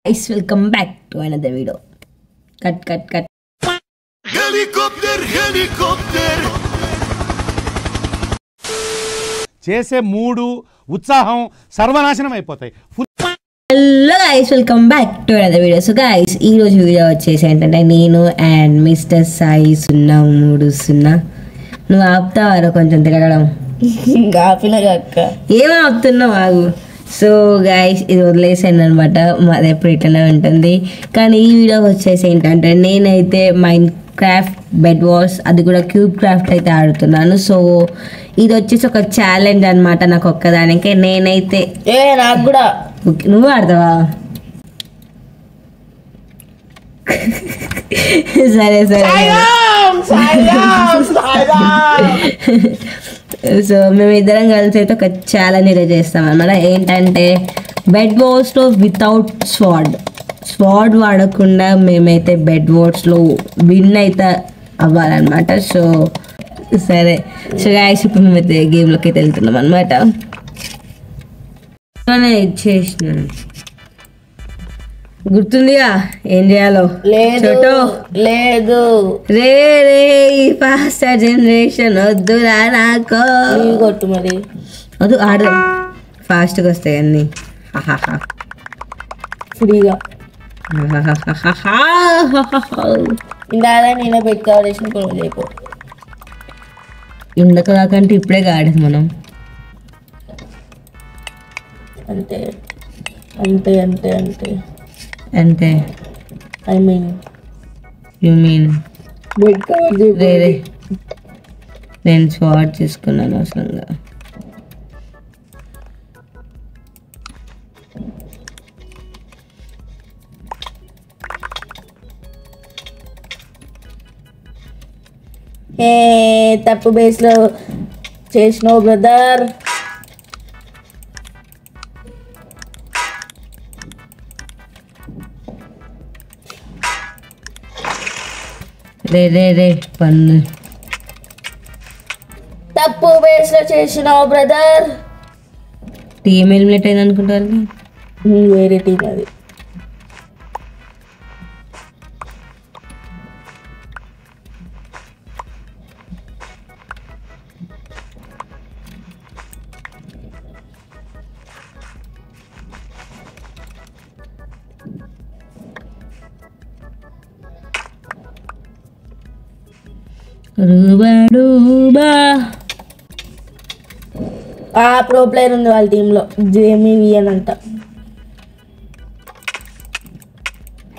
Guys, welcome back to another video. Cut. Helicopter. చేసే మూడు ఉత్సాహం సర్వనాశనం అయిపోతాయి. Hello guys, welcome back to another video. So guys, ఈరోజు వీడియో వచ్చేసి ఏంటంటే నేను అండ్ మిస్టర్ సాయి 03 నువ్వు ఆపుతావారు కొంచెం తిరగడం. ఏం ఆపుతున్నావు ఆగు. సో గైస్, ఇది వదిలేసాను అనమాట, మాది ఎప్పుడు ఇట్లనే ఉంటుంది. కానీ ఈ వీడియో వచ్చేసి ఏంటంటే నేనైతే మైండ్ క్రాఫ్ట్ బెడ్ వార్స్, అది కూడా క్యూబ్ క్రాఫ్ట్ అయితే ఆడుతున్నాను. సో ఇది వచ్చేసి ఒక ఛాలెంజ్ అనమాట నాకు ఒక్కదానికే. నేనైతే నాకు కూడా నువ్వు ఆడతావా? సరే సో మేమిద్దరం కలిసి అయితే ఒక ఛాలెంజ్ అయితే చేస్తాం అనమాట. ఏంటంటే బెడ్ వార్స్లో వితౌట్ స్వాడ్ వాడకుండా మేమైతే బెడ్ వార్స్లో విన్ అయితే అవ్వాలన్నమాట. సో సరే, సో గాయ్స్, ఇప్పుడు మేమైతే గేమ్లోకి అయితే వెళ్తున్నాం అనమాట. ఇచ్చేసిన గుర్తుందిగా ఏం చేయాలో? లేదు రే ఫాస్ట్ జనరేషన్ వద్దురా నాకు. కొట్టు మరి, వద్దు, ఆడదాం. ఫాస్ట్గా వస్తాయి అన్నీ ఫ్రీగా. ఇందాక నేనే పెట్టుకోవాల్సిన కొనుగోలు అయిపో. ఇందాక కాకంటే ఇప్పుడే ఆడేది మనం. అంతే I mean you mean bed cover రే నేను స్వాట్ తీసుకున్నాను అసలు. తప్పు బేస్లో చేసినావు బ్రదర్. రే పన్ను తప్పు బేస్లో చేసినావు బ్రదర్. టీమ్ ఎలిమినేట్ అయింది అనుకుంటారు. వేరే టీం అది. ఆ ప్రో ప్లేయర్ ఉంది వాళ్ళ టీంలో, జేమీ వియన్ అంట.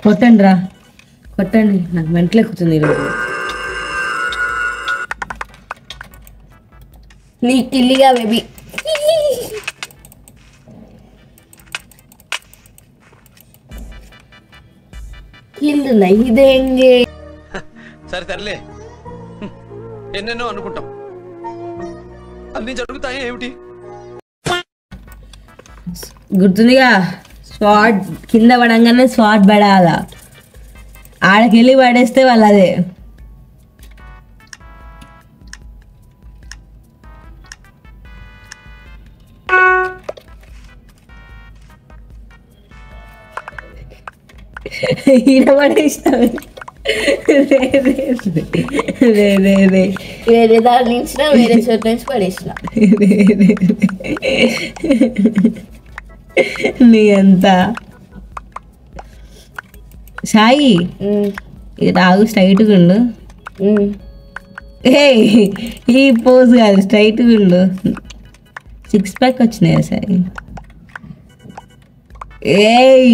కొట్టండి నాకు మెంటలు ఎక్కుతుంది ఈరోజు. నీ కిల్లిగా బేబీ. కిల్లు నహీ దేంగే. సరే తరలే, ఎన్నెన్నో అనుకుంటాం, అన్ని జరుగుతాయి ఏమిటి? గుర్తుందిగా, స్వాట్ కింద పడంగానే స్వాట్ పడాలా, ఆడకెళ్ళి పడేస్తే వాళ్ళదే. ఈడ పడేసినావే. వేరే దాని నుంచి వేరే చోట నుంచి పడేసిన. నీ అంతా సాయి ఇది తాగు, స్ట్రైట్గా ఉండు. ఈ పోజ్ కాదు, స్ట్రైట్గా ఉండు. 6 ప్యాక్ వచ్చినాయా Sai?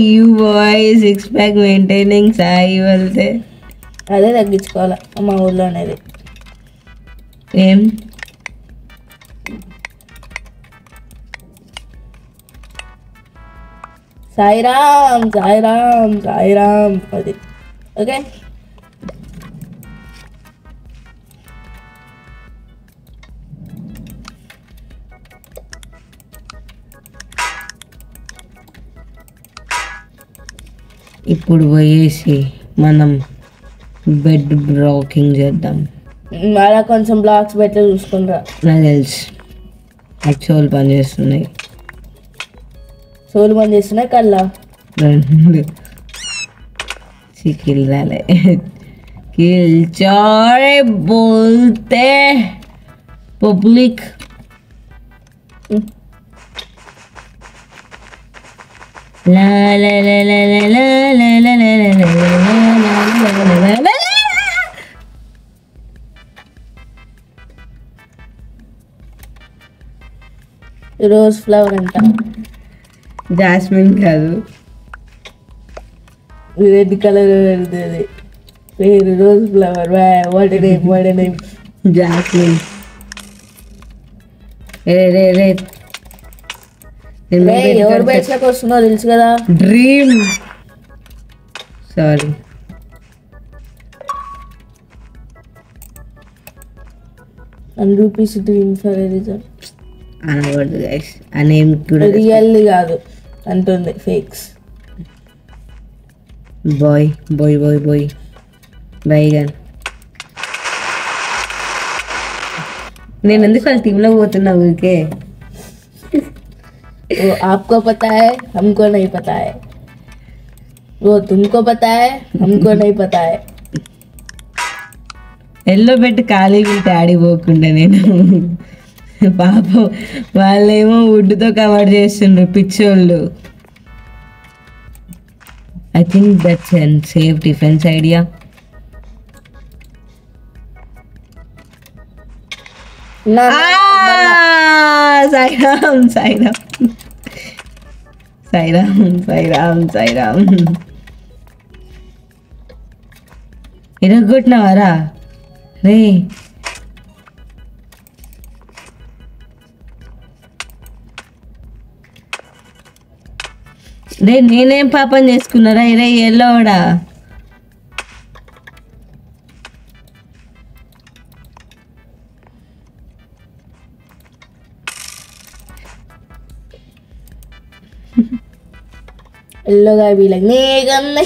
You boy 6 pack maintaining Sai వెళ్తే అదే తగ్గించుకోవాలా మా ఊళ్ళో అనేది. ఏం సాయిరామ్ అది. ఓకే, ఇప్పుడు పోయేసి మనం బెడ్ బ్రోకింగ్ చేద్దాం. అలా కొంచెం బ్లాక్స్ బెట్ల చూసుకుంటా. నాకు తెలుసు యాక్చువల్ పని చేస్తున్నాయి. సోలు పని చేస్తున్నాయి కల్లా. किल डाले किल चोरे बोलते पब्लिक ला ला ला ला ला ला ला ला ला ला ला రోజ్ ఫ్లవర్ అంట, జాస్మిన్ కాదు, రెడ్ కలర్ పెడుతుంది పేరు rose flower. What name jasmine. రే రే రే ఎవరు బయటకు వస్తుందో తెలుసు కదా. Dream sorry 1 rupees dream for result. అనకూడదు గైస్, ఆ నేమ్ కూడా రియల్ కాదు అంటుంది, fakes. Bye bye bye bye బైగన్. నేను ఎందుకు వాళ్ళ టీంలో పోతున్నా ఊరికే. वो आपको पता है, हमको नहीं पता है. वो तुमको पता है, हमको नहीं पता है. ఎల్లో పెట్టి ఖాళీ పెట్టి ఆడిపోకుండా నేను పాపం వాళ్ళేమో వుడ్తో కవర్ చేస్తుండ్రు పిచ్చోళ్ళు. I think that's and safe defence idea. ना సాయిరామ్ సాయిరామ్ సాయిరామ్ సాయిరామ్ సాయిరామ్. ఇరగొట్టినవారా రే? రే నేనేం పాపం చేసుకున్నారా? రే ఎల్లోడా ఎల్లోగా వీళ్ళకి నీకన్నా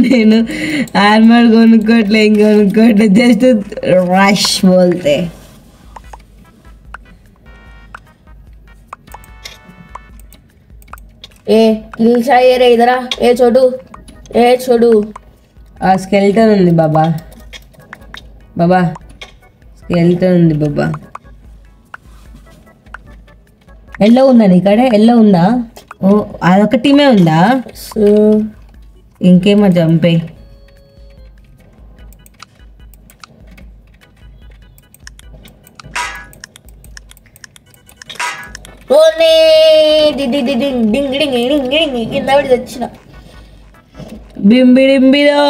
నేను ఆర్మర్ కొనుక్కోవట్లే, ఇంకొనుక్కోవట్లే, జస్ట్ రష్ బోల్తే. ఏ కిల్స్ అయ్యారే ఇదరా. ఏ చోటు, ఏ చోటు. ఆ స్కెల్టన్ ఉంది బాబా, బాబా స్కెల్టన్ ఉంది బాబా. ఎల్లో ఉందా నీకాడ? ఎల్లో ఉందా? ఓ అదొక టీమే ఉందా? సో ఇంకేమో జంపే. ఓనే డింగ్ డింగ్ డింగ్ డింగ్ డింగ్ డింగ్ కింద పడి తెచ్చిన. బింబిడింబిలో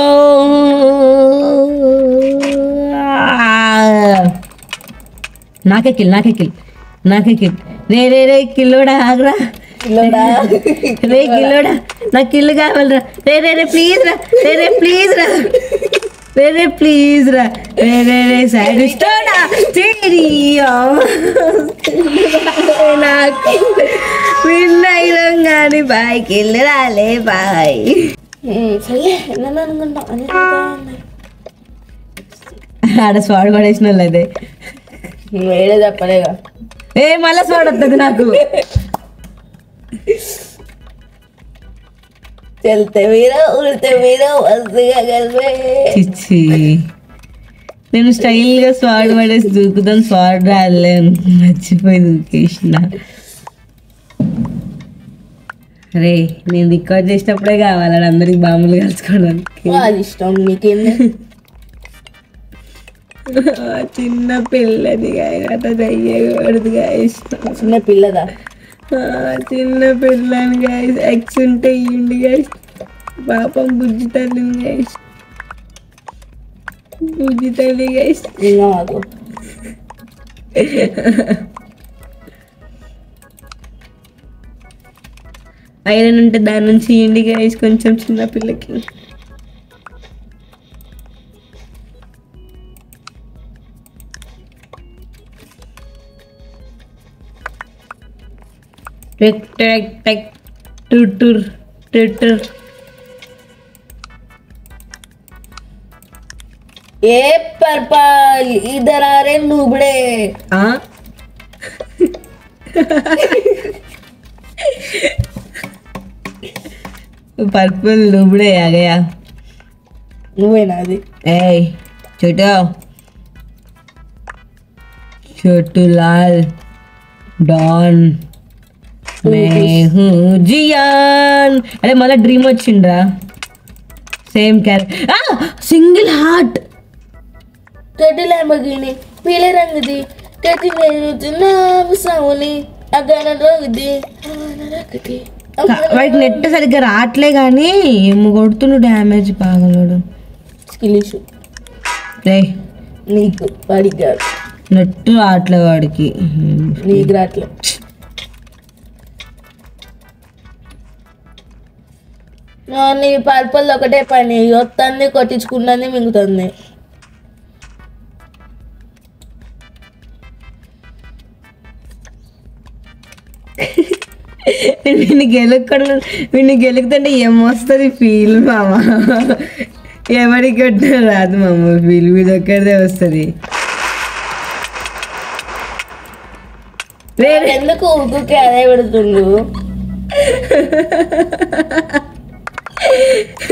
నాకే కిల్ రే రే రే కిల్లోడా ఆగ్రా కిలోడా రే కిల్లోడా నాకు కిల్లు కావాలరా. రే రే రే ప్లీజ్ రా, రే రే ప్లీజ్ రా, రే రే ప్లీజ్ రా, రే రే రే సైడ్ ఇష్టోడా నాకు విన్ అయినాం కానీ బాయ్ కిల్లు రాలే బాయ్. సరే నన్ను అనుకుంటాం అని ఆడ స్వాడ్ పడేసిన వాళ్ళు అదే. వేరే చెప్పలేగా. ఏ మళ్ళా స్వాడ్ వస్తుంది నాకు. చల్తే మీరా ఉడితే మీరా వస్తుగా కలిపే. చిచ్చి నేను స్టైల్గా స్వాడ్ పడేసి దూకుతాను, స్వాడ్ రాలే మర్చిపోయి దూకేసిన. అరే నేను రికార్డ్ చేసినప్పుడే కావాలి అందరికి బాంబులు కలుసుకోవడానికి. అది ఇష్టం నీకేంది. చిన్న పిల్లది అట్లా చెయ్యకూడదుగా ఇష్టం. చిన్న పిల్లదా? చిన్న పిల్లని గాయస్ ఎక్స్ ఉంటే ఇయ్యండి గాయస్. పాపం బుజ్జి తల్లిని గాయస్, బుజ్జి తల్లి గాయస్. ఇంకా మాకు ఐరన్ ఉంటే దాని నుంచి ఇయ్యండి గాయస్ కొంచెం చిన్న పిల్లకి. टेक टेक टेक टूटूर टूटूर. ఏ పర్పల్ ఇधर आ रे नूबड़े. पर्पल डुबड़े आ गया నువ్వేనా అది ए छोटू छोटू लाल डॉन मैं हूँ जियान अरे मला ड्रीम వచ్చిండ్రా same single heart teddy Lamborghini పీలే రంగుది టెడ్డీ నేరుతున్నా సావుని అగన రోగుది వాడికి నెట్ సరిగ్గా రావట్లే కానీ ఏమో కొడుతుండు డ్యామేజ్ పాగలడు స్కిల్ ఇష్యూ రే నీకు వాడికి కాదు నెట్ రావట్లే వాడికి నీకు రాట్లే నీ పర్పల్ ఒకటే పని వస్తుంది కొట్టించుకున్నది మింగుతుంది వీడిని గెలుకుతుంటే ఏమొస్తుంది ఫీల్ మామ ఎవరికి కొట్టినా రాదు మామ ఫీల్ మీద ఒక్కడిదే వస్తుంది ఎందుకు ఊరికే అదే పెడుతుండు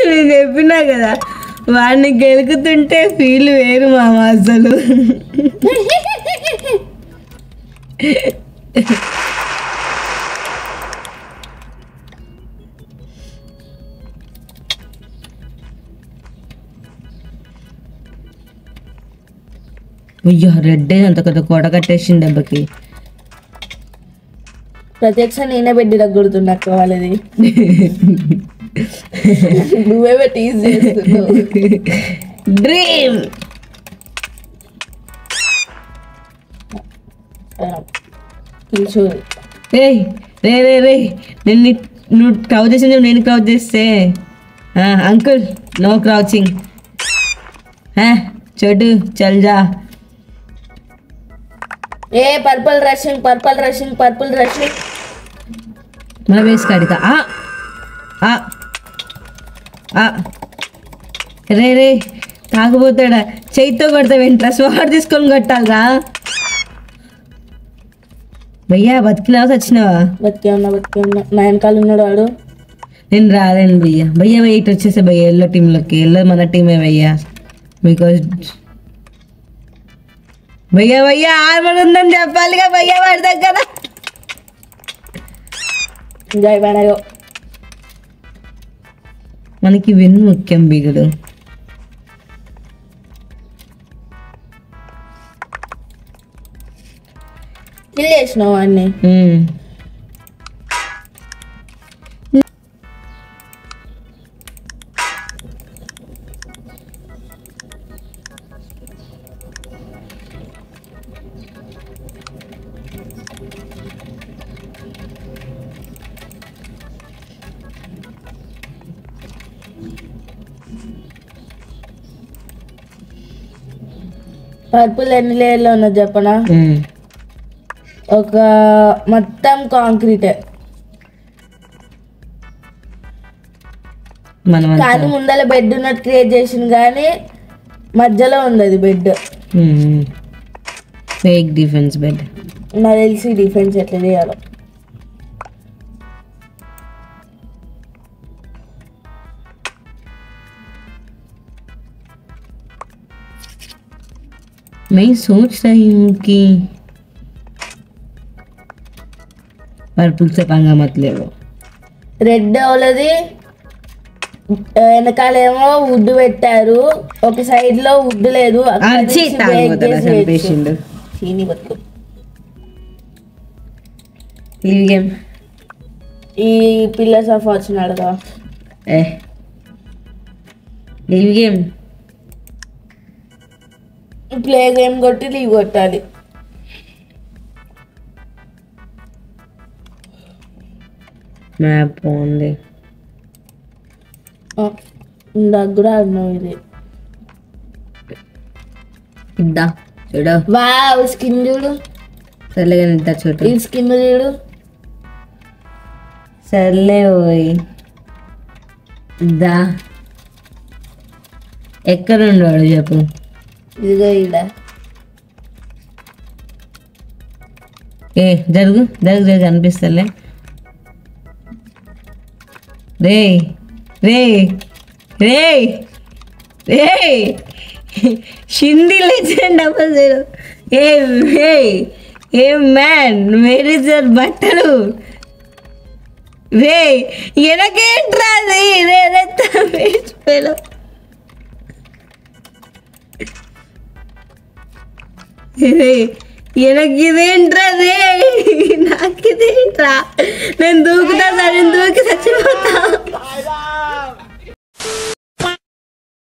నేను చెప్పినా కదా వాడిని గెలుకుతుంటే ఫీల్ వేరు మామ అసలు అయ్యో రెడ్ అంత కదా కోట కట్టేసింది దెబ్బకి ప్రత్యక్ష నేనే పెట్టి దగ్గుడుతున్నా అక్క వాళ్ళది నువ్వే పెట్టి యూజ్ చేస్తున్నావు డ్రీమ్ కిషోర్ రే రే రే రే నేను నువ్వు క్రౌచ్ చేసి నేను క్రౌచ్ చేస్తే అంకుల్ నో క్రౌచింగ్ చోటు చల్ జా ఏ purple rushing purple rushing purple rushing మన వేసి కాడిక రే రే తాగబోతాడా చేయితో కొడతా వెంట స్వాడ్ తీసుకొని కొట్టాలరా భయ్యా బతికినావా చచ్చినావా బతికే ఉన్నా నా వెనకాల ఉన్నాడు వాడు నేను రాలేను భయ్యా భయ్యా వెయిట్ వచ్చేసే భయ్యా ఎల్లో టీంలోకి ఎల్లో మన టీమే భయ్యా బికాజ్ భయ్యా భయ్యా ఆర్మర్ ఉందని చెప్పాలిగా భయ్యా వాడి దగ్గర జై బాణయో మనకి విన్ ముఖ్యం బిగుడు కిల్ చేసినావు వాడిని పర్పుల్ ఎన్ని లేయర్లో ఉన్నది చెప్పనా ఒక మొత్తం కాంక్రీటే కానీ ముందర బెడ్ ఉన్నట్టు క్రియేట్ చేసింది కానీ మధ్యలో ఉంది అది బెడ్ ఫేక్ డిఫెన్స్ బెడ్ నాకు తెలిసి డిఫెన్స్ ఎట్లా చేయాలో मैं सोच रही हूँ कि पर्पल से पंगा मत ले लो రెడ్ వాళ్ళది వెనకాలేమో వుడ్ పెట్టారు ఒక సైడ్ లో వుడ్ లేదు చీని బతుకు ఈ పిల్లర్స్ ఆఫ్ వచ్చినాడు కదా లీవ్ గేమ్ ప్లే గేమ్ కొట్టి లీవ్ కొట్టాలి మ్యాప్ బాగుంది ఇందాక కూడా ఆడినావు ఇది ఇద్దా చూడు వావ్ స్కిన్ చూడు సర్లే ఇద్దా చూడు ఈ స్కిన్ చూడు సర్లే ఓయ్ ఇద్దా ఎక్కడ ఉండవాడు చెప్పు ఇదిగో ఈడ ఏ జరుగు జరుగు జరుగు అనిపిస్తలే రే రే రే రే హిందీ లెజెండ్ అసలు ఏ మ్యాన్ వేర్ ఇస్ యర్ బట్టలు రే ఎనకేంట్రా అది రే వేసిపోయాను రే ఎనకిదేంట్రా రే నాకిదేంట్రా నేను దూకుతా సార్ నేను దూకి చచ్చిపోతా